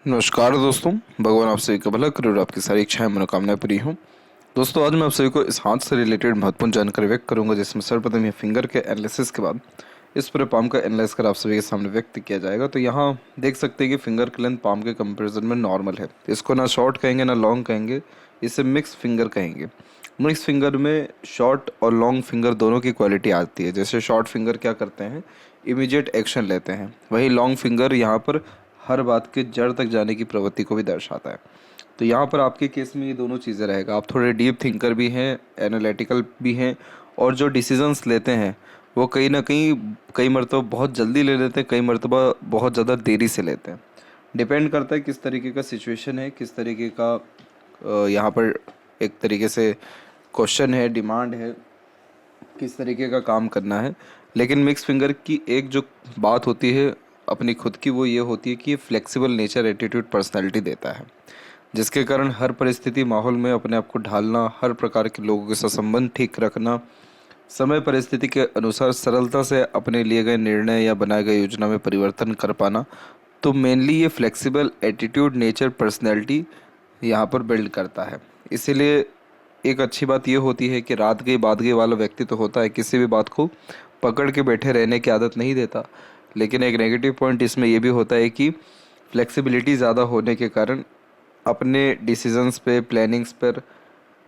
नमस्कार दोस्तों। भगवान आप सभी का भला करे और आपकी सारी इच्छाएं मनोकामनाएं पूरी हों। दोस्तों, आज मैं आप सभी को इस हाथ से रिलेटेड महत्वपूर्ण जानकारी व्यक्त करूंगा, जिसमें सर्वप्रथम ये फिंगर के एनालिसिस के बाद इस पूरे पाम का एनालाइज कर आप सभी के सामने व्यक्त किया जाएगा। तो यहाँ देख सकते हैं कि फिंगर की लेंथ पाम के कंपेरिजन में नॉर्मल है। इसको ना शॉर्ट कहेंगे ना लॉन्ग कहेंगे, इसे मिक्स फिंगर कहेंगे। मिक्स फिंगर में शॉर्ट और लॉन्ग फिंगर दोनों की क्वालिटी आती है। जैसे शॉर्ट फिंगर क्या करते हैं, इमीडिएट एक्शन लेते हैं, वही लॉन्ग फिंगर यहाँ पर हर बात के जड़ तक जाने की प्रवृत्ति को भी दर्शाता है। तो यहाँ पर आपके केस में ये दोनों चीज़ें रहेगा। आप थोड़े डीप थिंकर भी हैं, एनालिटिकल भी हैं, और जो डिसीजंस लेते हैं वो कहीं ना कहीं कई मरतबा बहुत जल्दी ले लेते हैं, कई मरतबा बहुत ज़्यादा देरी से लेते हैं। डिपेंड करता है किस तरीके का सिचुएशन है, किस तरीके का यहाँ पर एक तरीके से क्वेश्चन है, डिमांड है, किस तरीके का काम करना है। लेकिन मिक्स फिंगर की एक जो बात होती है अपनी खुद की, वो ये होती है कि ये फ्लेक्सिबल नेचर, एटीट्यूड, पर्सनैलिटी देता है, जिसके कारण हर परिस्थिति माहौल में अपने आप को ढालना, हर प्रकार के लोगों के साथ संबंध ठीक रखना, समय परिस्थिति के अनुसार सरलता से अपने लिए गए निर्णय या बनाए गए योजना में परिवर्तन कर पाना। तो मेनली ये फ्लेक्सिबल एटीट्यूड, नेचर, पर्सनैलिटी यहाँ पर बिल्ड करता है। इसीलिए एक अच्छी बात ये होती है कि रात गई बात गई वाला व्यक्ति तो होता है, किसी भी बात को पकड़ के बैठे रहने की आदत नहीं देता। लेकिन एक नेगेटिव पॉइंट इसमें यह भी होता है कि फ्लेक्सिबिलिटी ज़्यादा होने के कारण अपने डिसीजंस पे, प्लानिंग्स पर,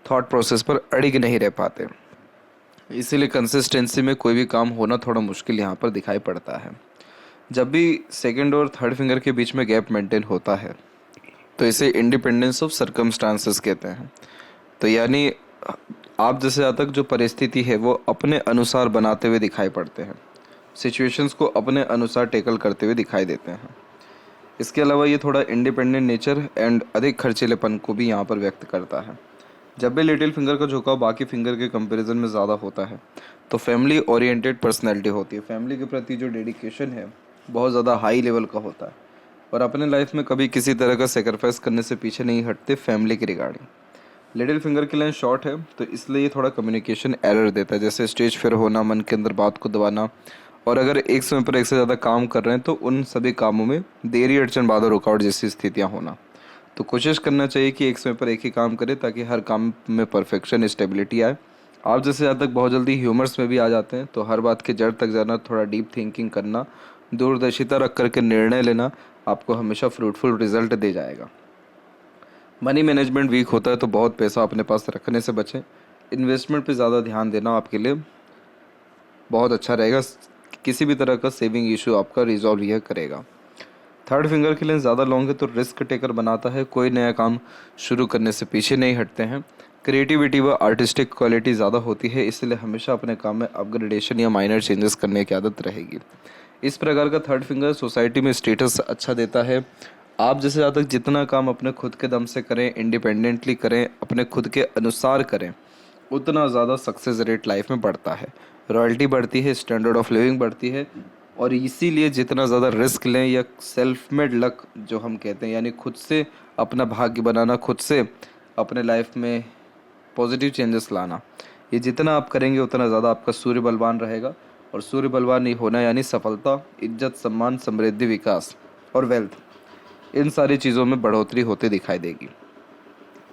थॉट प्रोसेस पर अड़िग नहीं रह पाते। इसीलिए कंसिस्टेंसी में कोई भी काम होना थोड़ा मुश्किल यहाँ पर दिखाई पड़ता है। जब भी सेकंड और थर्ड फिंगर के बीच में गैप मेंटेन होता है तो इसे इंडिपेंडेंस ऑफ सर्कमस्टांसेस कहते हैं। तो यानी आप जैसे ज़्यादा तक जो परिस्थिति है वो अपने अनुसार बनाते हुए दिखाई पड़ते हैं, सिचुएशंस को अपने अनुसार टेकल करते हुए दिखाई देते हैं। इसके अलावा ये थोड़ा इंडिपेंडेंट नेचर एंड अधिक खर्चीलेपन को भी यहाँ पर व्यक्त करता है। जब भी लिटिल फिंगर का झुकाव बाकी फिंगर के कंपैरिजन में ज़्यादा होता है तो फैमिली ओरिएंटेड पर्सनैलिटी होती है। फैमिली के प्रति जो डेडिकेशन है बहुत ज़्यादा हाई लेवल का होता है, और अपने लाइफ में कभी किसी तरह का सेक्रीफाइस करने से पीछे नहीं हटते फैमिली के रिगार्डिंग। लिटिल फिंगर की लाइन शॉर्ट है तो इसलिए ये थोड़ा कम्युनिकेशन एरर देता है, जैसे स्टेज फियर होना, मन के अंदर बात को दबाना, और अगर एक समय पर एक से ज़्यादा काम कर रहे हैं तो उन सभी कामों में देरी, अड़चन, बाधा, रुकावट जैसी स्थितियाँ होना। तो कोशिश करना चाहिए कि एक समय पर एक ही काम करें ताकि हर काम में परफेक्शन, स्टेबिलिटी आए। आप जैसे ज़्यादा तक बहुत जल्दी ह्यूमर्स में भी आ जाते हैं, तो हर बात के जड़ तक जाना, थोड़ा डीप थिंकिंग करना, दूरदर्शिता रख करके निर्णय लेना आपको हमेशा फ्रूटफुल रिजल्ट दे जाएगा। मनी मैनेजमेंट वीक होता है तो बहुत पैसा अपने पास रखने से बचें। इन्वेस्टमेंट पे ज़्यादा ध्यान देना आपके लिए बहुत अच्छा रहेगा। किसी भी तरह का सेविंग इशू आपका रिजॉल्व यह करेगा। थर्ड फिंगर के लिए ज़्यादा लॉन्ग है तो रिस्क टेकर बनाता है, कोई नया काम शुरू करने से पीछे नहीं हटते हैं। क्रिएटिविटी व आर्टिस्टिक क्वालिटी ज़्यादा होती है, इसलिए हमेशा अपने काम में अपग्रेडेशन या माइनर चेंजेस करने की आदत रहेगी। इस प्रकार का थर्ड फिंगर सोसाइटी में स्टेटस अच्छा देता है। आप जैसे ज़्यादा तक जितना काम अपने खुद के दम से करें, इंडिपेंडेंटली करें, अपने खुद के अनुसार करें, उतना ज़्यादा सक्सेस रेट लाइफ में बढ़ता है, रॉयल्टी बढ़ती है, स्टैंडर्ड ऑफ लिविंग बढ़ती है। और इसीलिए जितना ज़्यादा रिस्क लें या सेल्फ मेड लक जो हम कहते हैं, यानी खुद से अपना भाग्य बनाना, खुद से अपने लाइफ में पॉजिटिव चेंजेस लाना, ये जितना आप करेंगे उतना ज़्यादा आपका सूर्य बलवान रहेगा। और सूर्य बलवान नहीं होना यानी सफलता, इज्जत, सम्मान, समृद्धि, विकास और वेल्थ, इन सारी चीज़ों में बढ़ोतरी होते दिखाई देगी।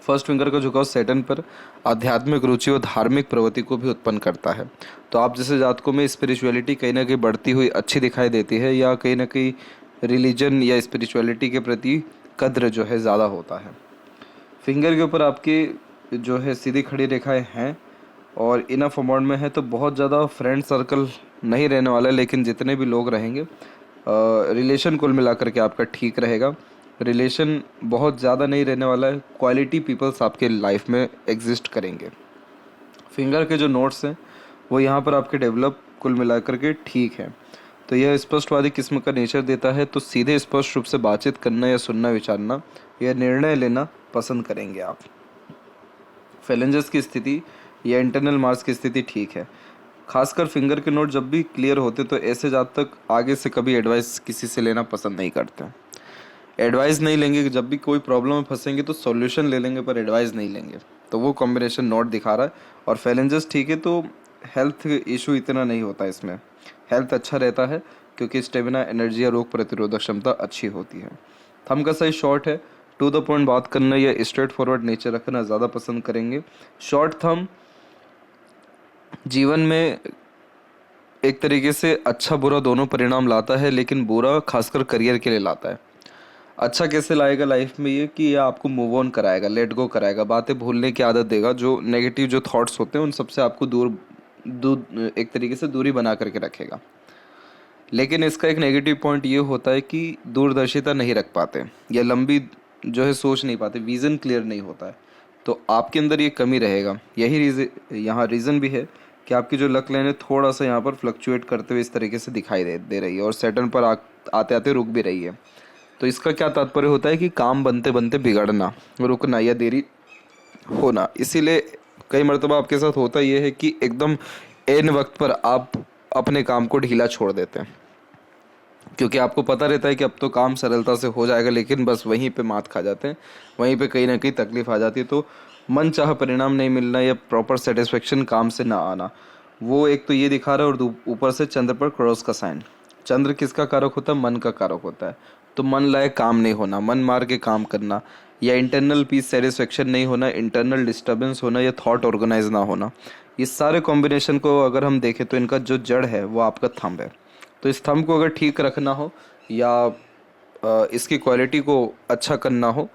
फर्स्ट फिंगर का झुकाव सैटर्न पर आध्यात्मिक रुचि और धार्मिक प्रवृत्ति को भी उत्पन्न करता है। तो आप जैसे जातकों में स्पिरिचुअलिटी कहीं ना कहीं बढ़ती हुई अच्छी दिखाई देती है, या कहीं ना कहीं रिलीजन या स्पिरिचुअलिटी के प्रति कद्र जो है ज़्यादा होता है। फिंगर के ऊपर आपकी जो है सीधी खड़ी रेखाएं हैं और इनफ अमाउंट में है, तो बहुत ज़्यादा फ्रेंड सर्कल नहीं रहने वाला है, लेकिन जितने भी लोग रहेंगे रिलेशन कुल मिलाकर के आपका ठीक रहेगा। रिलेशन बहुत ज़्यादा नहीं रहने वाला है, क्वालिटी पीपल्स आपके लाइफ में एग्जिस्ट करेंगे। फिंगर के जो नोट्स हैं वो यहाँ पर आपके डेवलप कुल मिलाकर के ठीक है। तो यह स्पष्टवादी किस्म का नेचर देता है, तो सीधे स्पष्ट रूप से बातचीत करना या सुनना, विचारना या निर्णय लेना पसंद करेंगे आप। फेलेंजेस की स्थिति या इंटरनल मार्क्स की स्थिति ठीक है। खासकर फिंगर के नोट जब भी क्लियर होते तो ऐसे जात तक आगे से कभी एडवाइस किसी से लेना पसंद नहीं करते। एडवाइस नहीं लेंगे, जब भी कोई प्रॉब्लम में फंसेंगे तो सॉल्यूशन ले लेंगे पर एडवाइस नहीं लेंगे, तो वो कॉम्बिनेशन नोट दिखा रहा है। और फेलेंजेस ठीक है, तो हेल्थ इशू इतना नहीं होता इसमें, हेल्थ अच्छा रहता है क्योंकि स्टेमिना, एनर्जी या रोग प्रतिरोधक क्षमता अच्छी होती है। थंब का साइज शॉर्ट है, टू द पॉइंट बात करना या स्ट्रेट फॉरवर्ड नेचर रखना ज़्यादा पसंद करेंगे। शॉर्ट थंब जीवन में एक तरीके से अच्छा बुरा दोनों परिणाम लाता है, लेकिन बुरा खासकर करियर के लिए लाता है। अच्छा कैसे लाएगा लाइफ में, ये कि ये आपको मूव ऑन कराएगा, लेट गो कराएगा, बातें भूलने की आदत देगा, जो नेगेटिव जो थॉट्स होते हैं उन सबसे आपको दूर एक तरीके से दूरी बना करके रखेगा। लेकिन इसका एक नेगेटिव पॉइंट ये होता है कि दूरदर्शिता नहीं रख पाते या लंबी जो है सोच नहीं पाते, विज़न क्लियर नहीं होता है, तो आपके अंदर ये कमी रहेगा। यही यहाँ रीज़न भी है कि आपकी जो लक लाइन है थोड़ा सा यहाँ पर फ्लक्चुएट करते हुए इस तरीके से दिखाई दे रही है और सैटर्न पर आते आते रुक भी रही है। तो इसका क्या तात्पर्य होता है कि काम बनते बनते बिगड़ना, रुकना या देरी होना। इसीलिए कई मर्तबा आपके साथ होता ये है कि एकदम एन वक्त पर आप अपने काम को ढीला छोड़ देते हैं, क्योंकि आपको पता रहता है कि अब तो काम सरलता से हो जाएगा, लेकिन बस वहीं पे मात खा जाते हैं, वहीं पे कहीं ना कहीं तकलीफ आ जाती है। तो मन चाह परिणाम नहीं मिलना या प्रॉपर सेटिस्फेक्शन काम से ना आना, वो एक तो ये दिखा रहा है। और ऊपर से चंद्र पर क्रॉस का साइन। चंद्र किसका कारक होता है? मन का कारक होता है। तो मन लायक काम नहीं होना, मन मार के काम करना, या इंटरनल पीस सेटिस्फेक्शन नहीं होना, इंटरनल डिस्टर्बेंस होना, या थॉट ऑर्गेनाइज ना होना, ये सारे कॉम्बिनेशन को अगर हम देखें तो इनका जो जड़ है वो आपका थंब है। तो इस थंब को अगर ठीक रखना हो या इसकी क्वालिटी को अच्छा करना हो,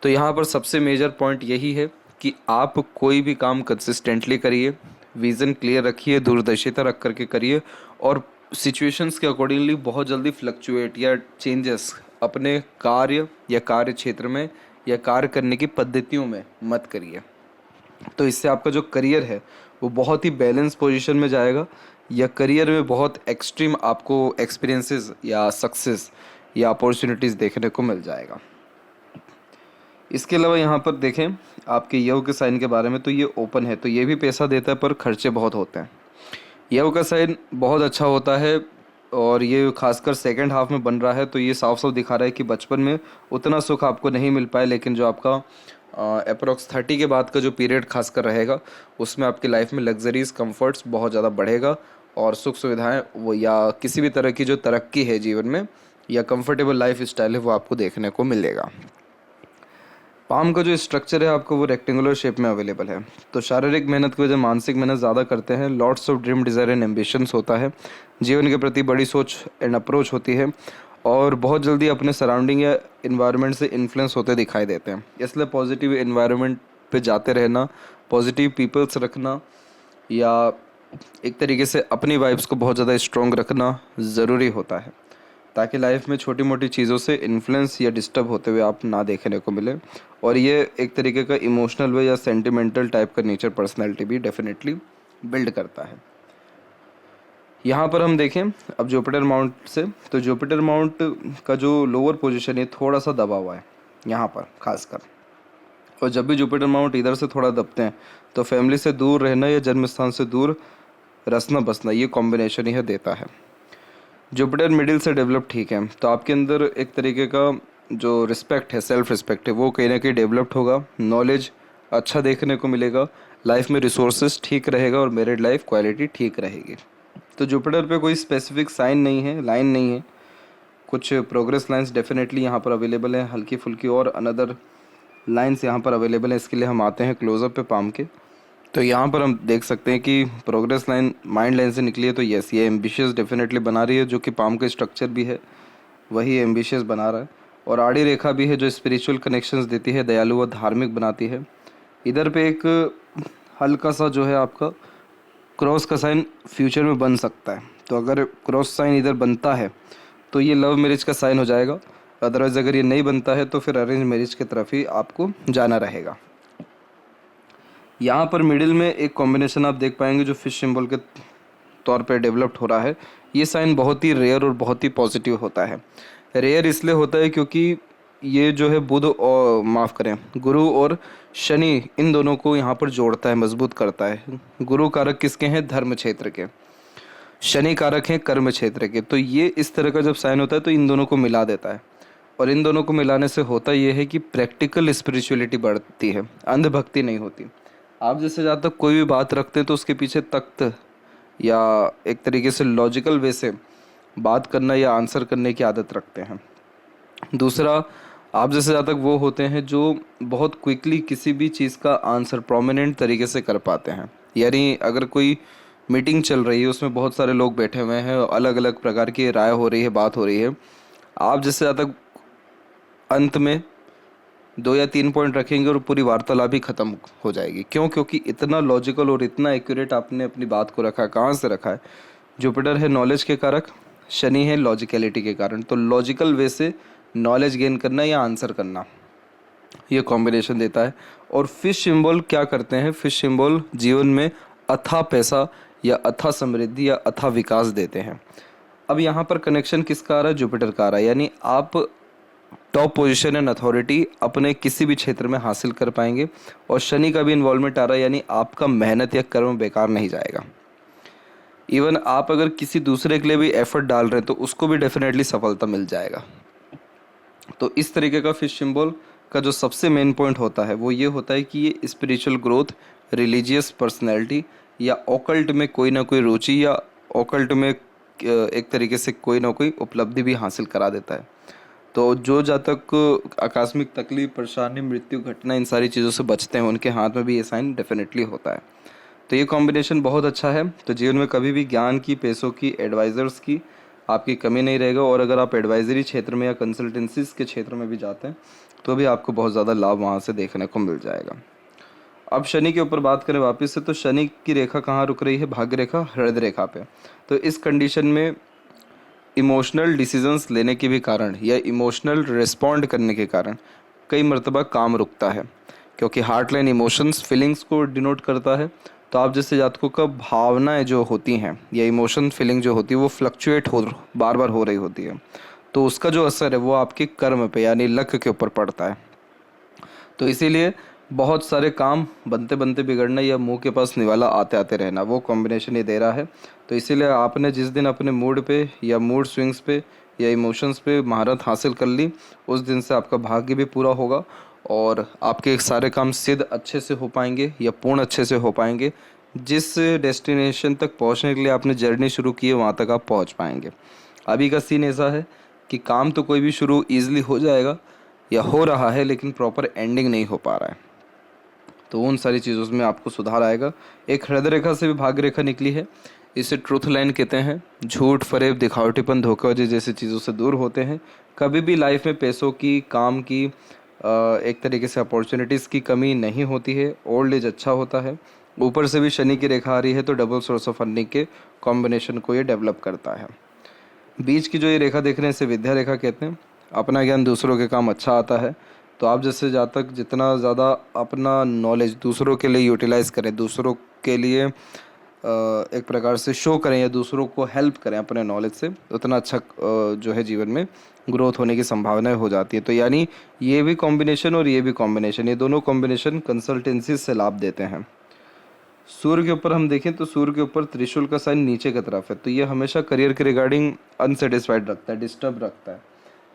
तो यहाँ पर सबसे मेजर पॉइंट यही है कि आप कोई भी काम कंसिस्टेंटली करिए, विज़न क्लियर रखिए, दूरदर्शिता रख करके करिए, और सिचुएशंस के अकॉर्डिंगली बहुत जल्दी फ्लक्चुएट या चेंजेस अपने कार्य या कार्य क्षेत्र में या कार्य करने की पद्धतियों में मत करिए। तो इससे आपका जो करियर है वो बहुत ही बैलेंस पोजीशन में जाएगा, या करियर में बहुत एक्सट्रीम आपको एक्सपीरियंसेस या सक्सेस या अपॉर्चुनिटीज़ देखने को मिल जाएगा। इसके अलावा यहाँ पर देखें आपके यव के साइन के बारे में, तो ये ओपन है, तो ये भी पैसा देता है पर खर्चे बहुत होते हैं। यव का साइन बहुत अच्छा होता है और ये खासकर सेकंड हाफ में बन रहा है, तो ये साफ साफ दिखा रहा है कि बचपन में उतना सुख आपको नहीं मिल पाए, लेकिन जो आपका अप्रोक्स 30 के बाद का जो पीरियड खासकर रहेगा उसमें आपकी लाइफ में लग्जरीज कंफर्ट्स बहुत ज़्यादा बढ़ेगा, और सुख सुविधाएं वो या किसी भी तरह की जो तरक्की है जीवन में या कंफर्टेबल लाइफ स्टाइल है वो आपको देखने को मिलेगा। पाम का जो स्ट्रक्चर है आपको वो रेक्टेंगुलर शेप में अवेलेबल है। तो शारीरिक मेहनत की वजह मानसिक मेहनत ज़्यादा करते हैं, lots of dream desire and ambitions होता है, जीवन के प्रति बड़ी सोच एंड अप्रोच होती है, और बहुत जल्दी अपने सराउंडिंग या इन्वायरमेंट से इन्फ्लुएंस होते दिखाई देते हैं। इसलिए पॉजिटिव इन्वायरमेंट पे जाते रहना, पॉजिटिव पीपल्स रखना, या एक तरीके से अपनी वाइब्स को बहुत ज़्यादा स्ट्रॉन्ग रखना ज़रूरी होता है, ताकि लाइफ में छोटी मोटी चीज़ों से इन्फ्लुएंस या डिस्टर्ब होते हुए आप ना देखने को मिले। और ये एक तरीके का इमोशनल वे या सेंटिमेंटल टाइप का नेचर पर्सनैलिटी भी डेफिनेटली बिल्ड करता है। यहाँ पर हम देखें अब जुपिटर माउंट से, तो जुपिटर माउंट का जो लोअर पोजीशन है थोड़ा सा दबा हुआ है यहाँ पर खासकर, और जब भी जुपिटर माउंट इधर से थोड़ा दबते हैं तो फैमिली से दूर रहना या जन्म स्थान से दूर रसना बसना, ये कॉम्बिनेशन यह देता है। जुपिटर मिडिल से डेवलप ठीक है, तो आपके अंदर एक तरीके का जो रिस्पेक्ट है, सेल्फ रिस्पेक्ट है, वो कहीं ना कहीं डेवलप्ड होगा, नॉलेज अच्छा देखने को मिलेगा, लाइफ में रिसोर्सेज ठीक रहेगा, और मैरिड लाइफ क्वालिटी ठीक रहेगी। तो जुपिटर पे कोई स्पेसिफिक साइन नहीं है, लाइन नहीं है, कुछ प्रोग्रेस लाइंस डेफिनेटली यहाँ पर अवेलेबल है, हल्की फुल्की, और अनदर लाइंस यहाँ पर अवेलेबल है। इसके लिए हम आते हैं क्लोजअप पे पाम के, तो यहाँ पर हम देख सकते हैं कि प्रोग्रेस लाइन माइंड लाइन से निकली है, तो यस ये एम्बिशियस डेफिनेटली बना रही है, जो कि पाम का स्ट्रक्चर भी है वही एम्बिशियस बना रहा है, और आड़ी रेखा भी है जो स्पिरिचुअल कनेक्शंस देती है, दयालु व धार्मिक बनाती है। इधर पे एक हल्का सा जो है आपका क्रॉस का साइन फ्यूचर में बन सकता है, तो अगर क्रॉस साइन इधर बनता है तो ये लव मैरिज का साइन हो जाएगा, अदरवाइज़ अगर ये नहीं बनता है तो फिर अरेंज मैरिज की तरफ ही आपको जाना रहेगा। यहाँ पर मिडिल में एक कॉम्बिनेशन आप देख पाएंगे जो फिश सिंबल के तौर पे डेवलप्ड हो रहा है। ये साइन बहुत ही रेयर और बहुत ही पॉजिटिव होता है। रेयर इसलिए होता है क्योंकि ये जो है बुध और माफ़ करें गुरु और शनि, इन दोनों को यहाँ पर जोड़ता है, मजबूत करता है। गुरु कारक किसके हैं? धर्म क्षेत्र के। शनि कारक हैं कर्म क्षेत्र के। तो ये इस तरह का जब साइन होता है तो इन दोनों को मिला देता है, और इन दोनों को मिलाने से होता ये है कि प्रैक्टिकल स्पिरिचुअलिटी बढ़ती है, अंधभक्ति नहीं होती। आप जैसे जहाँ तक कोई भी बात रखते हैं तो उसके पीछे तख्त या एक तरीके से लॉजिकल वे से बात करना या आंसर करने की आदत रखते हैं। दूसरा, आप जैसे जातक वो होते हैं जो बहुत क्विकली किसी भी चीज़ का आंसर प्रोमिनेंट तरीके से कर पाते हैं। यानी अगर कोई मीटिंग चल रही है, उसमें बहुत सारे लोग बैठे हुए हैं, अलग अलग प्रकार की राय हो रही है, बात हो रही है, आप जैसे जातक अंत में 2 या 3 पॉइंट रखेंगे और पूरी वार्तालाप ही खत्म हो जाएगी। क्यों? क्योंकि इतना लॉजिकल और इतना एक्यूरेट आपने अपनी बात को रखा है। कहाँ से रखा है? जुपिटर है नॉलेज के कारक, शनि है लॉजिकलिटी के कारण। तो लॉजिकल वे से नॉलेज गेन करना या आंसर करना, ये कॉम्बिनेशन देता है। और फिश सिंबल क्या करते हैं? फिश सिंबल जीवन में अथाह पैसा या अथाह समृद्धि या अथाह विकास देते हैं। अब यहाँ पर कनेक्शन किसका आ रहा है? जुपिटर का आ रहा है। यानी आप टॉप पोजीशन एंड अथॉरिटी अपने किसी भी क्षेत्र में हासिल कर पाएंगे। और शनि का भी इन्वॉल्वमेंट आ रहा है, यानी आपका मेहनत या कर्म बेकार नहीं जाएगा। इवन आप अगर किसी दूसरे के लिए भी एफर्ट डाल रहे हैं तो उसको भी डेफिनेटली सफलता मिल जाएगा। तो इस तरीके का फिश सिंबल का जो सबसे मेन पॉइंट होता है वो ये होता है कि ये स्पिरिचुअल ग्रोथ, रिलीजियस पर्सनैलिटी या ऑकल्ट में कोई ना कोई रुचि या ऑकल्ट में एक तरीके से कोई ना कोई उपलब्धि भी हासिल करा देता है। तो जो जातक आकस्मिक तकलीफ, परेशानी, मृत्यु, घटना, इन सारी चीज़ों से बचते हैं, उनके हाथ में भी ये साइन डेफिनेटली होता है। तो ये कॉम्बिनेशन बहुत अच्छा है। तो जीवन में कभी भी ज्ञान की, पैसों की, एडवाइज़र्स की आपकी कमी नहीं रहेगा। और अगर आप एडवाइजरी क्षेत्र में या कंसल्टेंसीज के क्षेत्र में भी जाते हैं तो भी आपको बहुत ज़्यादा लाभ वहाँ से देखने को मिल जाएगा। अब शनि के ऊपर बात करें वापस से, तो शनि की रेखा कहाँ रुक रही है? भाग्य रेखा, हृदय रेखा पे। तो इस कंडीशन में इमोशनल डिसीजंस लेने के भी कारण या इमोशनल रिस्पॉन्ड करने के कारण कई मर्तबा काम रुकता है, क्योंकि हार्ट लाइन इमोशंस, फीलिंग्स को डिनोट करता है। तो आप जैसे जातकों का भावनाएं जो होती हैं या इमोशन, फीलिंग जो होती है वो फ्लक्चुएट हो, बार बार हो रही होती है। तो उसका जो असर है वो आपके कर्म पे यानी लक के ऊपर पड़ता है। तो इसीलिए बहुत सारे काम बनते बनते बिगड़ना या मुंह के पास निवाला आते आते रहना, वो कॉम्बिनेशन ये दे रहा है। तो इसीलिए आपने जिस दिन अपने मूड पे या मूड स्विंग्स पे या इमोशंस पे महारत हासिल कर ली, उस दिन से आपका भाग्य भी पूरा होगा और आपके सारे काम सिद्ध अच्छे से हो पाएंगे या पूर्ण अच्छे से हो पाएंगे। जिस डेस्टिनेशन तक पहुंचने के लिए आपने जर्नी शुरू की है वहाँ तक आप पहुंच पाएंगे। अभी का सीन ऐसा है कि काम तो कोई भी शुरू ईजिली हो जाएगा या हो रहा है, लेकिन प्रॉपर एंडिंग नहीं हो पा रहा है। तो उन सारी चीज़ों में आपको सुधार आएगा। एक हृदय रेखा से भी भाग्य रेखा निकली है, इसे ट्रूथ लाइन कहते हैं। झूठ, फरेब, दिखावटीपन, धोखेबाजी जैसी चीज़ों से दूर होते हैं। कभी भी लाइफ में पैसों की, काम की, एक तरीके से अपॉर्चुनिटीज़ की कमी नहीं होती है। ओल्ड एज अच्छा होता है। ऊपर से भी शनि की रेखा आ रही है तो डबल सोर्स ऑफ अर्निंग के कॉम्बिनेशन को ये डेवलप करता है। बीच की जो ये रेखा देख रहे हैं इसे विद्या रेखा कहते हैं। अपना ज्ञान दूसरों के काम अच्छा आता है। तो आप जैसे जातक जितना ज़्यादा अपना नॉलेज दूसरों के लिए यूटिलाइज़ करें, दूसरों के लिए एक प्रकार से शो करें या दूसरों को हेल्प करें अपने नॉलेज से, उतना अच्छा जो है जीवन में ग्रोथ होने की संभावनाएं हो जाती है। तो यानी ये भी कॉम्बिनेशन और ये भी कॉम्बिनेशन, ये दोनों कॉम्बिनेशन कंसल्टेंसी से लाभ देते हैं। सूर्य के ऊपर हम देखें तो सूर्य के ऊपर त्रिशूल का साइन नीचे की तरफ है। तो ये हमेशा करियर के रिगार्डिंग अनसेटिस्फाइड रखता है, डिस्टर्ब रखता है।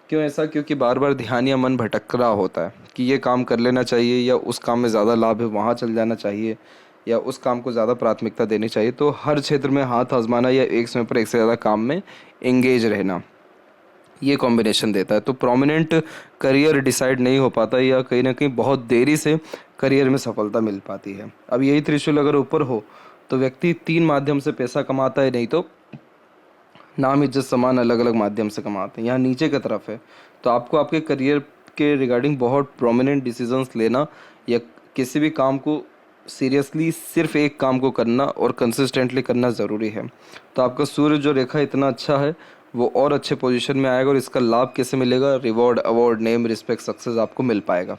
क्यों ऐसा? क्योंकि बार बार ध्यान या मन भटक रहा होता है कि ये काम कर लेना चाहिए या उस काम में ज़्यादा लाभ है वहाँ चल जाना चाहिए या उस काम को ज़्यादा प्राथमिकता देनी चाहिए। तो हर क्षेत्र में हाथ आजमाना या एक समय पर एक से ज़्यादा काम में एंगेज रहना, ये कॉम्बिनेशन देता है। तो प्रोमिनेंट करियर डिसाइड नहीं हो पाता या कहीं ना कहीं बहुत देरी से करियर में सफलता मिल पाती है। अब यही त्रिशूल अगर ऊपर हो तो व्यक्ति 3 माध्यम से पैसा कमाता है, नहीं तो नाम, इज्जत, सम्मान अलग अलग माध्यम से कमाते हैं। यहाँ नीचे की तरफ है तो आपको आपके करियर के रिगार्डिंग बहुत प्रोमिनेंट डिसीजंस लेना या किसी भी काम को सीरियसली सिर्फ एक काम को करना और कंसिस्टेंटली करना ज़रूरी है। तो आपका सूर्य जो रेखा इतना अच्छा है वो और अच्छे पोजीशन में आएगा। और इसका लाभ कैसे मिलेगा? Reward, award, name, respect, success आपको मिल पाएगा।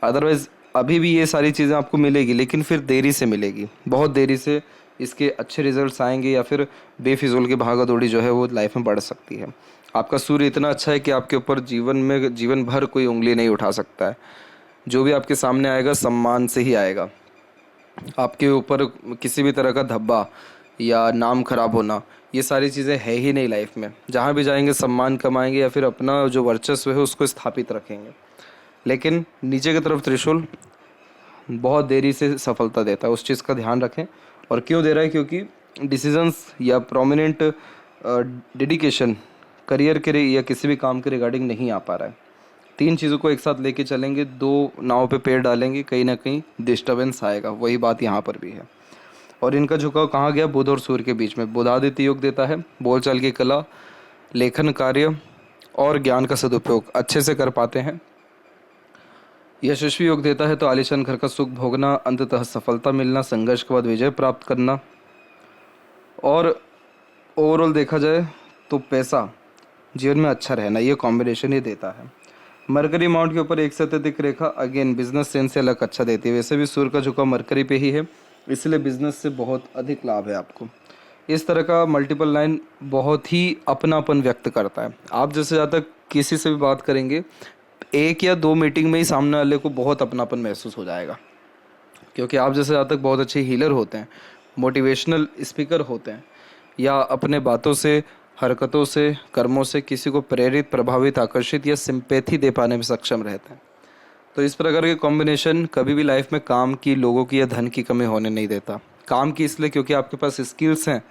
अदरवाइज अभी भी ये सारी चीज़ें आपको मिलेगी लेकिन फिर देरी से मिलेगी, बहुत देरी से इसके अच्छे रिजल्ट्स आएंगे या फिर बेफिजूल की भागा दौड़ी जो है वो लाइफ में बढ़ सकती है। आपका सूर्य इतना अच्छा है कि आपके ऊपर जीवन भर कोई उंगली नहीं उठा सकता है। जो भी आपके सामने आएगा सम्मान से ही आएगा। आपके ऊपर किसी भी तरह का धब्बा या नाम खराब होना, ये सारी चीज़ें है ही नहीं लाइफ में। जहाँ भी जाएंगे सम्मान कमाएंगे या फिर अपना जो वर्चस्व है उसको स्थापित रखेंगे। लेकिन नीचे की तरफ त्रिशूल बहुत देरी से सफलता देता है, उस चीज़ का ध्यान रखें। और क्यों दे रहा है? क्योंकि डिसीजंस या प्रोमिनेंट डेडिकेशन करियर के या किसी भी काम के रिगार्डिंग नहीं आ पा रहा है। तीन चीज़ों को एक साथ लेके चलेंगे, दो नाव पे पैर डालेंगे, कहीं ना कहीं डिस्टर्बेंस आएगा। वही बात यहाँ पर भी है। और इनका झुकाव कहाँ गया? बुध और सूर्य के बीच में। बुधादित्य योग देता है बोलचाल की कला, लेखन कार्य और ज्ञान का सदुपयोग अच्छे से कर पाते हैं। यशस्वी योग देता है तो आलीशान घर का सुख भोगना, अंततः सफलता मिलना, संघर्ष के बाद विजय प्राप्त करना। और ओवरऑल देखा जाए तो पैसा, जीवन में अच्छा रहना, ये कॉम्बिनेशन ही देता है। मरकरी माउंट के ऊपर एक से अत्यधिक रेखा अगेन बिजनेस सेंस से अलग अच्छा देती है। वैसे भी सूर्य का झुकाव मरकरी पे ही है, इसलिए बिजनेस से बहुत अधिक लाभ है आपको। इस तरह का मल्टीपल लाइन बहुत ही अपनापन व्यक्त करता है। आप जैसे ज़्यादा किसी से भी बात करेंगे, एक या दो मीटिंग में ही सामने वाले को बहुत अपनापन महसूस हो जाएगा, क्योंकि आप जैसे ज़्यादा बहुत अच्छे हीलर होते हैं, मोटिवेशनल स्पीकर होते हैं, या अपने बातों से, हरकतों से, कर्मों से किसी को प्रेरित, प्रभावित, आकर्षित या सिंपैथी दे पाने में सक्षम रहते हैं। तो इस प्रकार के कॉम्बिनेशन कभी भी लाइफ में काम की, लोगों की या धन की कमी होने नहीं देता। काम की इसलिए क्योंकि आपके पास स्किल्स हैं,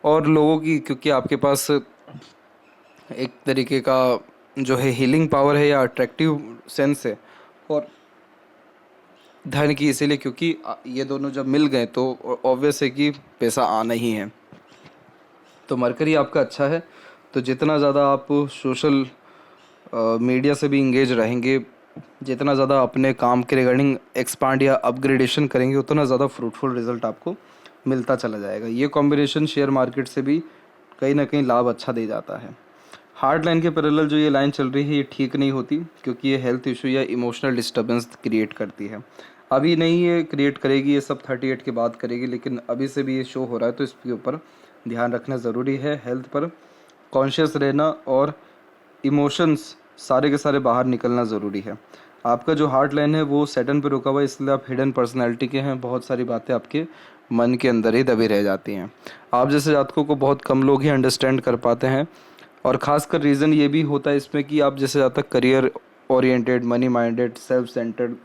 और लोगों की क्योंकि आपके पास एक तरीके का जो है हीलिंग पावर है या अट्रैक्टिव सेंस है। और धन की इसीलिए क्योंकि ये दोनों जब मिल गए तो ऑब्वियस है कि पैसा आना ही है। तो मरकरी आपका अच्छा है, तो जितना ज़्यादा आप सोशल मीडिया से भी इंगेज रहेंगे, जितना ज़्यादा अपने काम के रिगार्डिंग एक्सपांड या अपग्रेडेशन करेंगे, उतना ज़्यादा फ्रूटफुल रिजल्ट आपको मिलता चला जाएगा। ये कॉम्बिनेशन शेयर मार्केट से भी कहीं ना कहीं लाभ अच्छा दे जाता है। हार्ड लाइन के पैरेलल जो ये लाइन चल रही है, ये ठीक नहीं होती, क्योंकि ये हेल्थ इशू या इमोशनल डिस्टर्बेंस क्रिएट करती है। अभी नहीं ये क्रिएट करेगी, ये सब 38 के बाद करेगी, लेकिन अभी से भी ये शो हो रहा है, तो इसके ऊपर ध्यान रखना ज़रूरी है। हेल्थ पर कॉन्शियस रहना और इमोशंस सारे के सारे बाहर निकलना ज़रूरी है। आपका जो हार्ट लाइन है वो सैटर्न पे रुका हुआ है, इसलिए आप हिडन पर्सनैलिटी के हैं। बहुत सारी बातें आपके मन के अंदर ही दबी रह जाती हैं। आप जैसे जातकों को बहुत कम लोग ही अंडरस्टैंड कर पाते हैं, और ख़ासकर रीज़न ये भी होता है इसमें कि आप जैसे ज़्यादा career oriented, money minded, self centred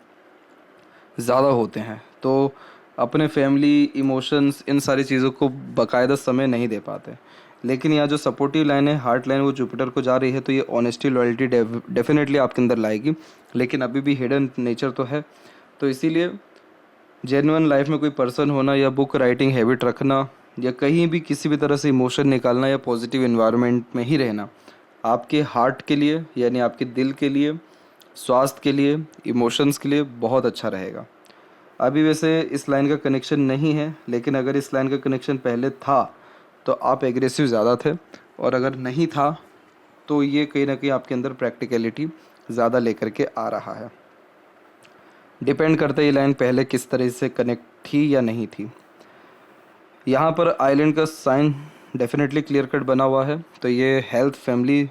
ज़्यादा होते हैं, तो अपने फैमिली, इमोशंस, इन सारी चीज़ों को बाकायदा समय नहीं दे पाते। लेकिन यहाँ जो सपोर्टिव लाइन है, हार्ट लाइन, वो जुपिटर को जा रही है, तो ये ऑनेस्टी, लॉयल्टी डेफिनेटली आपके अंदर लाएगी। लेकिन अभी भी हिडन नेचर तो है, तो इसीलिए जेन्युइन लाइफ में कोई पर्सन होना, या बुक राइटिंग हैबिट रखना, या कहीं भी किसी भी तरह से इमोशन निकालना, या पॉजिटिव इन्वायरमेंट में ही रहना, आपके हार्ट के लिए, यानी आपके दिल के लिए, स्वास्थ्य के लिए, इमोशंस के लिए बहुत अच्छा रहेगा। अभी वैसे इस लाइन का कनेक्शन नहीं है, लेकिन अगर इस लाइन का कनेक्शन पहले था तो आप एग्रेसिव ज़्यादा थे, और अगर नहीं था तो ये कहीं ना कहीं आपके अंदर प्रैक्टिकलिटी ज़्यादा लेकर के आ रहा है। डिपेंड करता है ये लाइन पहले किस तरह से कनेक्ट थी या नहीं थी। यहाँ पर आइलैंड का साइन डेफिनेटली क्लियर कट बना हुआ है, तो ये हेल्थ, फैमिली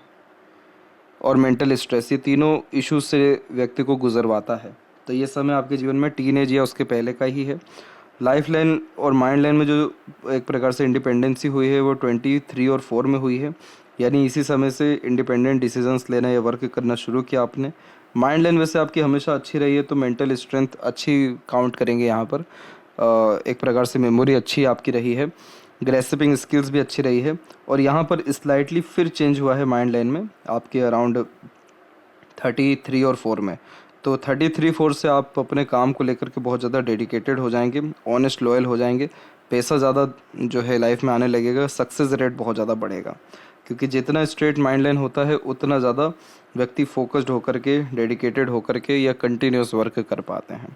और मेंटल स्ट्रेस, ये तीनों इश्यूज से व्यक्ति को गुजरवाता है। तो ये समय आपके जीवन में टीनेज या उसके पहले का ही है। लाइफ लाइन और माइंड लाइन में जो एक प्रकार से इंडिपेंडेंसी हुई है, वो 23 और 4 में हुई है, यानी इसी समय से इंडिपेंडेंट डिसीजंस लेना या वर्क करना शुरू किया आपने। माइंड लाइन वैसे आपकी हमेशा अच्छी रही है, तो मेंटल स्ट्रेंथ अच्छी काउंट करेंगे यहाँ पर। एक प्रकार से मेमोरी अच्छी आपकी रही है, ग्रेस्पिंग स्किल्स भी अच्छी रही है। और यहाँ पर स्लाइटली फिर चेंज हुआ है माइंड लाइन में आपके अराउंड 33 और 4 में। तो 33-4 से आप अपने काम को लेकर के बहुत ज़्यादा डेडिकेटेड हो जाएंगे, ऑनेस्ट, लॉयल हो जाएंगे, पैसा ज़्यादा जो है लाइफ में आने लगेगा, सक्सेस रेट बहुत ज़्यादा बढ़ेगा, क्योंकि जितना स्ट्रेट माइंड लाइन होता है उतना ज़्यादा व्यक्ति फोकस्ड होकर के, डेडिकेटेड होकर के या कंटिन्यूस वर्क कर पाते हैं।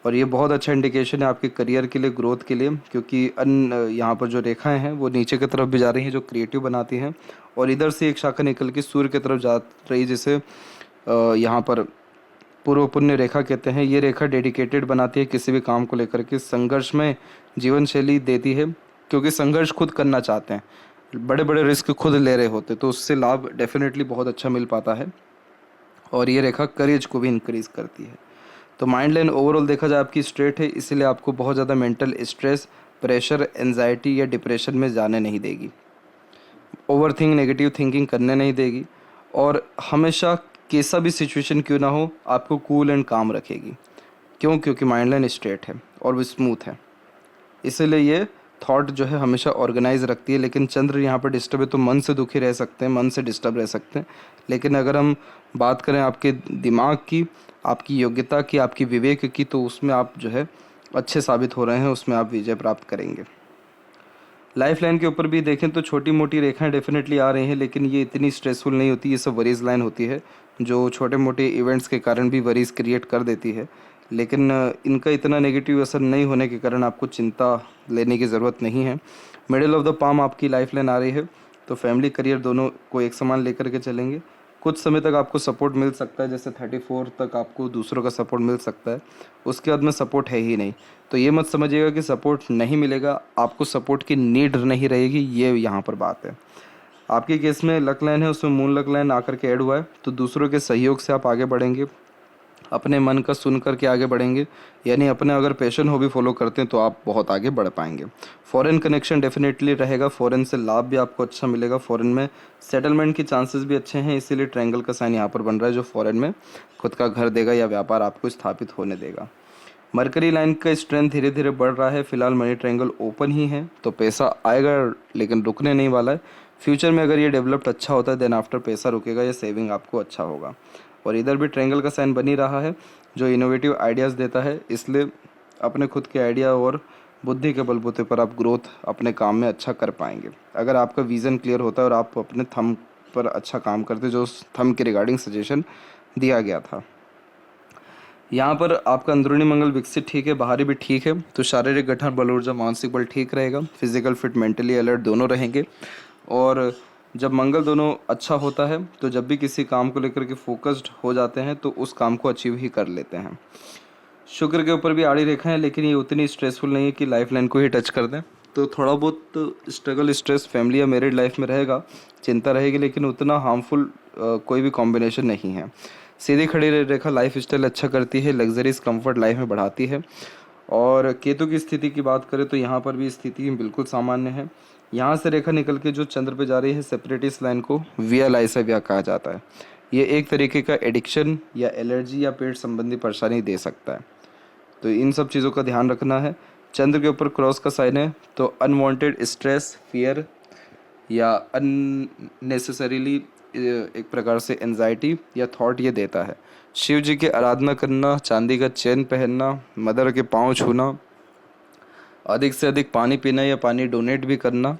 और ये बहुत अच्छा इंडिकेशन है आपके करियर के लिए, ग्रोथ के लिए, क्योंकि यहाँ पर जो रेखाएं हैं वो नीचे की तरफ भी जा रही हैं, जो क्रिएटिव बनाती हैं, और इधर से एक शाखा निकल के सूर्य की तरफ जा रही, जिसे यहाँ पर पूर्व पुण्य रेखा कहते हैं। ये रेखा डेडिकेटेड बनाती है किसी भी काम को लेकर के, संघर्ष में जीवन शैली देती है, क्योंकि संघर्ष खुद करना चाहते हैं, बड़े बड़े रिस्क खुद ले रहे होते, तो उससे लाभ डेफिनेटली बहुत अच्छा मिल पाता है। और ये रेखा करेज को भी इंक्रीज करती है। तो माइंड लाइन ओवरऑल देखा जाए आपकी स्ट्रेट है, इसीलिए आपको बहुत ज़्यादा मेंटल स्ट्रेस, प्रेशर, एंजाइटी या डिप्रेशन में जाने नहीं देगी, ओवर थिंक, नेगेटिव थिंकिंग करने नहीं देगी, और हमेशा कैसा भी सिचुएशन क्यों ना हो आपको कूल एंड काम रखेगी। क्यों? क्योंकि माइंड लाइन स्ट्रेट है और वो स्मूथ है, इसीलिए ये थॉट जो है हमेशा ऑर्गेनाइज रखती है, लेकिन चंद्र यहाँ पर डिस्टर्ब है तो मन से दुखी रह सकते हैं, मन से डिस्टर्ब रह सकते हैं। लेकिन अगर हम बात करें आपके दिमाग की, आपकी योग्यता की, आपकी विवेक की, तो उसमें आप जो है अच्छे साबित हो रहे हैं, उसमें आप विजय प्राप्त करेंगे। लाइफ लाइन के ऊपर भी देखें तो छोटी मोटी रेखाएं डेफिनेटली आ रही हैं, लेकिन ये इतनी स्ट्रेसफुल नहीं होती। ये सब वरीज लाइन होती है जो छोटे मोटे इवेंट्स के कारण भी वरीज क्रिएट कर देती है, लेकिन इनका इतना नेगेटिव असर नहीं होने के कारण आपको चिंता लेने की ज़रूरत नहीं है। मिडिल ऑफ द पाम आपकी लाइफ लाइन आ रही है, तो फैमिली करियर दोनों को एक समान लेकर के चलेंगे। कुछ समय तक आपको सपोर्ट मिल सकता है, जैसे 34 तक आपको दूसरों का सपोर्ट मिल सकता है, उसके बाद में सपोर्ट है ही नहीं। तो ये मत समझिएगा कि सपोर्ट नहीं मिलेगा, आपको सपोर्ट की नीड नहीं रहेगी, ये यहाँ पर बात है। आपके केस में लक लाइन है, उसमें मून लक लाइन आकर के ऐड हुआ है, तो दूसरों के सहयोग से आप आगे बढ़ेंगे, अपने मन का सुन करके आगे बढ़ेंगे, यानी अपने अगर पैशन हॉबी फॉलो करते हैं तो आप बहुत आगे बढ़ पाएंगे। फॉरेन कनेक्शन डेफिनेटली रहेगा, फॉरेन से लाभ भी आपको अच्छा मिलेगा, फॉरेन में सेटलमेंट के चांसेस भी अच्छे हैं, इसीलिए ट्रायंगल का साइन यहाँ पर बन रहा है जो फॉरेन में खुद का घर देगा या व्यापार आपको स्थापित होने देगा। मरकरी लाइन का स्ट्रेंथ धीरे धीरे बढ़ रहा है, फिलहाल मनी ट्रायंगल ओपन ही है, तो पैसा आएगा लेकिन रुकने नहीं वाला है। फ्यूचर में अगर ये डेवलप्ड अच्छा होता है देन आफ्टर पैसा रुकेगा, या सेविंग आपको अच्छा होगा। और इधर भी ट्रायंगल का साइन बन ही रहा है जो इनोवेटिव आइडियाज़ देता है, इसलिए अपने खुद के आइडिया और बुद्धि के बलबूते पर आप ग्रोथ अपने काम में अच्छा कर पाएंगे। अगर आपका विज़न क्लियर होता है और आप अपने थंब पर अच्छा काम करते, जो उस थंब के रिगार्डिंग सजेशन दिया गया था। यहाँ पर आपका अंदरूनी मंगल विकसित ठीक है, बाहरी भी ठीक है, तो शारीरिक गठन, बल ऊर्जा, मानसिक बल ठीक रहेगा, फिजिकल फिट, मेंटली अलर्ट दोनों रहेंगे। और जब मंगल दोनों अच्छा होता है तो जब भी किसी काम को लेकर के फोकस्ड हो जाते हैं तो उस काम को अचीव ही कर लेते हैं। शुक्र के ऊपर भी आड़ी रेखा है, लेकिन ये उतनी स्ट्रेसफुल नहीं है कि लाइफ लाइन को ही टच कर दें, तो थोड़ा बहुत स्ट्रगल स्ट्रेस फैमिली या मैरिड लाइफ में रहेगा, चिंता रहेगी, लेकिन उतना हार्मफुल कोई भी कॉम्बिनेशन नहीं है। सीधी खड़ी रेखा लाइफ स्टाइल अच्छा करती है, लग्जरीज कंफर्ट लाइफ में बढ़ाती है। और केतु की स्थिति की बात करें तो यहाँ पर भी स्थिति बिल्कुल सामान्य है। यहाँ से रेखा निकल के जो चंद्र पे जा रही है, सेपरेटिस्ट लाइन को विया कहा जाता है। ये एक तरीके का एडिक्शन या एलर्जी या पेट संबंधी परेशानी दे सकता है, तो इन सब चीज़ों का ध्यान रखना है। चंद्र के ऊपर क्रॉस का साइन है, तो अनवांटेड स्ट्रेस, फियर या अननेसेसरीली एक प्रकार से एंजाइटी या थॉट ये देता है। शिव जी की आराधना करना, चांदी का चेन पहनना, मदर के पाँव छूना, अधिक से अधिक पानी पीना या पानी डोनेट भी करना।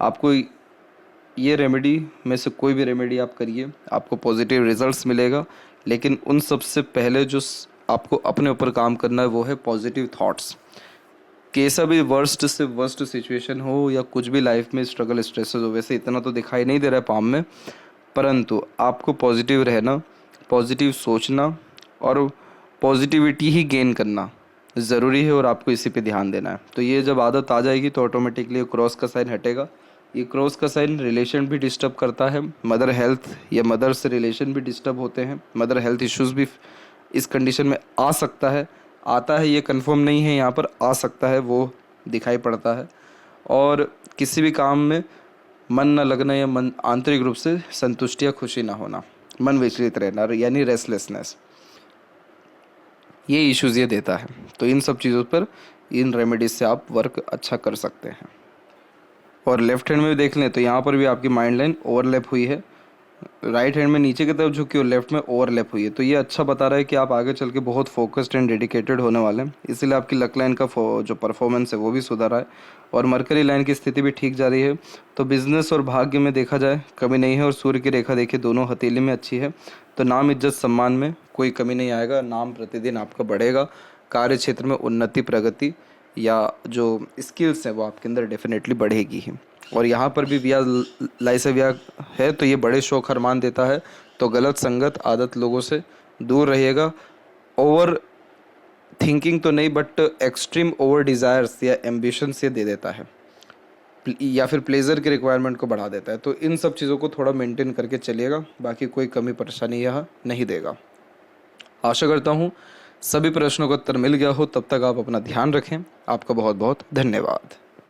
आपको ये रेमेडी में से कोई भी रेमेडी आप करिए, आपको पॉजिटिव रिजल्ट्स मिलेगा, लेकिन उन सब से पहले जो आपको अपने ऊपर काम करना है वो है पॉजिटिव थॉट्स। कैसा भी वर्स्ट से वर्स्ट सिचुएशन हो या कुछ भी लाइफ में स्ट्रगल स्ट्रेसेस हो, वैसे इतना तो दिखाई नहीं दे रहा है पाम में, परंतु आपको पॉजिटिव रहना, पॉजिटिव सोचना और पॉजिटिविटी ही गेन करना ज़रूरी है, और आपको इसी पे ध्यान देना है। तो ये जब आदत आ जाएगी तो ऑटोमेटिकली क्रॉस का साइन हटेगा। ये क्रॉस का साइन रिलेशन भी डिस्टर्ब करता है, मदर हेल्थ या मदर से रिलेशन भी डिस्टर्ब होते हैं, मदर हेल्थ इश्यूज़ भी इस कंडीशन में आ सकता है, आता है, ये कंफर्म नहीं है, यहाँ पर आ सकता है, वो दिखाई पड़ता है। और किसी भी काम में मन न लगना या मन आंतरिक रूप से संतुष्टि या खुशी ना होना, मन विचलित रहना, यानी रेस्टलेसनेस, ये इश्यूज़ ये देता है। तो इन सब चीज़ों पर इन रेमेडीज से आप वर्क अच्छा कर सकते हैं। और लेफ्ट हैंड में भी देख लें तो यहाँ पर भी आपकी माइंड लाइन ओवरलैप हुई है, राइट हैंड में नीचे की तरफ झुकी और लेफ्ट में ओवरलैप हुई है, तो ये अच्छा बता रहा है कि आप आगे चल के बहुत फोकस्ड एंड डेडिकेटेड होने वाले हैं, इसीलिए आपकी लक लाइन का जो परफॉर्मेंस है वो भी सुधर रहा है। और मरकरी लाइन की स्थिति भी ठीक जा रही है, तो बिजनेस और भाग्य में देखा जाए कमी नहीं है, और सूर्य की रेखा देखिए दोनों हथेली में अच्छी है, तो नाम इज्जत सम्मान में कोई कमी नहीं आएगा, नाम प्रतिदिन आपका बढ़ेगा, कार्य क्षेत्र में उन्नति प्रगति या जो स्किल्स हैं वो आपके अंदर डेफिनेटली बढ़ेगी ही। और यहाँ पर भी विया लाइसेविया है, तो ये बड़े शौक अरमान देता है, तो गलत संगत आदत लोगों से दूर रहिएगा। ओवर थिंकिंग तो नहीं, बट एक्सट्रीम ओवर डिज़ायर्स या एम्बिशंस ये दे देता है, या फिर प्लेजर की रिक्वायरमेंट को बढ़ा देता है, तो इन सब चीज़ों को थोड़ा मेंटेन करके चलिएगा, बाकी कोई कमी परेशानी यह नहीं देगा। आशा करता हूँ सभी प्रश्नों का उत्तर मिल गया हो, तब तक आप अपना ध्यान रखें। आपका बहुत बहुत धन्यवाद।